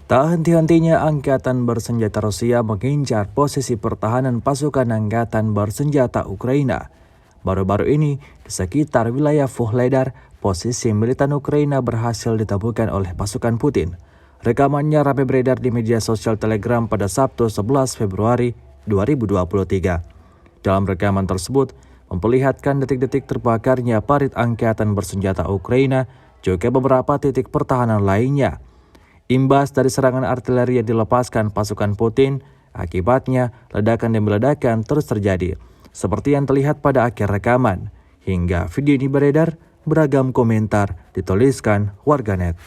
Tak henti-hentinya angkatan bersenjata Rusia mengincar posisi pertahanan pasukan angkatan bersenjata Ukraina. Baru-baru ini, di sekitar wilayah Vuhledar, posisi militan Ukraina berhasil ditabuhkan oleh pasukan Putin. Rekamannya ramai beredar di media sosial Telegram pada Sabtu 11 Februari 2023. Dalam rekaman tersebut, memperlihatkan detik-detik terbakarnya parit angkatan bersenjata Ukraina, juga beberapa titik pertahanan lainnya. Imbas dari serangan artileri yang dilepaskan pasukan Putin, akibatnya ledakan demi ledakan terus terjadi. Seperti yang terlihat pada akhir rekaman. Hingga video ini beredar, beragam komentar dituliskan warganet.